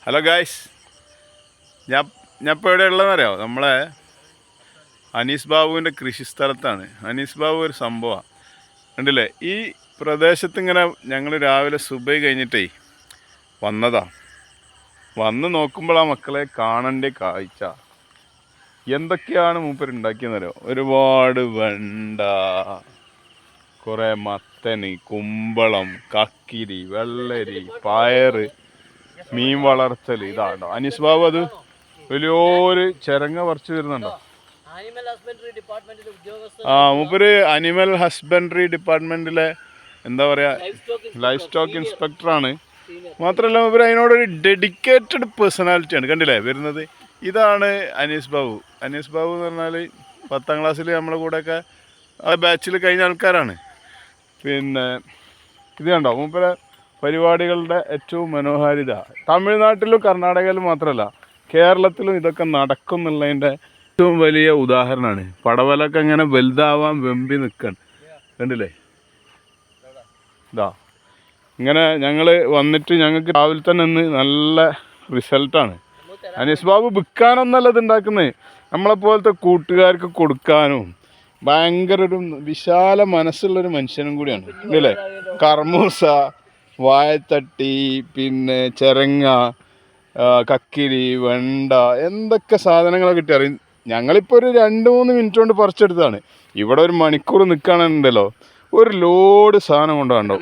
Hello guys, ഞാൻ ഇപ്പോൾ എവിടെ ഉള്ളതെന്നറിയാമോ? നമ്മളെ അനീസ് ബാബുവിൻ്റെ കൃഷിസ്ഥലത്താണ്. അനീസ് ബാബു ഒരു സംഭവമാണ്, കണ്ടില്ലേ? ഈ പ്രദേശത്ത് ഇങ്ങനെ ഞങ്ങൾ രാവിലെ സുബൈ കഴിഞ്ഞിട്ടേ വന്ന് നോക്കുമ്പോൾ ആ മക്കളെ കാണേണ്ട കാഴ്ച എന്തൊക്കെയാണ് മൂപ്പർ ഉണ്ടാക്കിയെന്നറിയോ? ഒരുപാട് വെണ്ട, കുറേ മത്തന്, കുമ്പളം, കക്കിരി, വെള്ളരി, പയറ്, മീൻ വളർത്തൽ. ഇതാണോ അനീസ് ബാബു? അത് വലിയൊരു ചിരങ്ങ പറിച്ചു വരുന്നുണ്ടോ? മൂപ്പര് അനിമൽ ഹസ്ബൻഡറി ഡിപ്പാർട്ട്മെന്റിലെ എന്താ പറയാ, ലൈഫ് സ്റ്റോക്ക് ഇൻസ്പെക്ടറാണ്. മാത്രമല്ല മൂപ്പര് അതിനോടൊരു ഡെഡിക്കേറ്റഡ് പേഴ്സണാലിറ്റിയാണ്. കണ്ടില്ലേ വരുന്നത്? ഇതാണ് അനീസ് ബാബു. അനീസ് ബാബു എന്ന് പറഞ്ഞാൽ 10ാം ക്ലാസ്സിൽ നമ്മളെ കൂടെയൊക്കെ ആ ബാച്ചിൽ കഴിഞ്ഞ ആൾക്കാരാണ്. പിന്നെ ഇത് കണ്ടോ മൂപ്പരെ പരിപാടികളുടെ ഏറ്റവും മനോഹാരിത. തമിഴ്നാട്ടിലും കർണാടകയിലും മാത്രമല്ല, കേരളത്തിലും ഇതൊക്കെ നടക്കുന്നുള്ളതിൻ്റെ ഏറ്റവും വലിയ ഉദാഹരണമാണ്. പടവലൊക്കെ ഇങ്ങനെ വലുതാവാൻ വെമ്പി നിൽക്കണം, കണ്ടില്ലേ? ഇതാ ഇങ്ങനെ ഞങ്ങൾ വന്നിട്ട് ഞങ്ങൾക്ക് രാവിലെ തന്നെ ഇന്ന് നല്ല റിസൾട്ടാണ്. അനീസ് ബാബു വിൽക്കാനൊന്നല്ല ഇത് ഉണ്ടാക്കുന്നത്, നമ്മളെപ്പോലത്തെ കൂട്ടുകാർക്ക് കൊടുക്കാനും. ഭയങ്കര ഒരു വിശാല മനസ്സുള്ളൊരു മനുഷ്യനും കൂടിയാണ്, ഇല്ലേ? കർമൂസ, വാഴത്തട്ടി, പിന്നെ ചിരങ്ങ, കക്കിരി, വെണ്ട, എന്തൊക്കെ സാധനങ്ങളൊക്കെ കിട്ടി അറിയും. ഞങ്ങളിപ്പോൾ ഒരു 2-3 മിനിറ്റ് കൊണ്ട് പറിച്ചെടുത്തതാണ്. ഇവിടെ ഒരു മണിക്കൂർ നിൽക്കുകയാണെന്നുണ്ടല്ലോ, ഒരു ലോഡ് സാധനം കൊണ്ടുപോകണ്ടോ.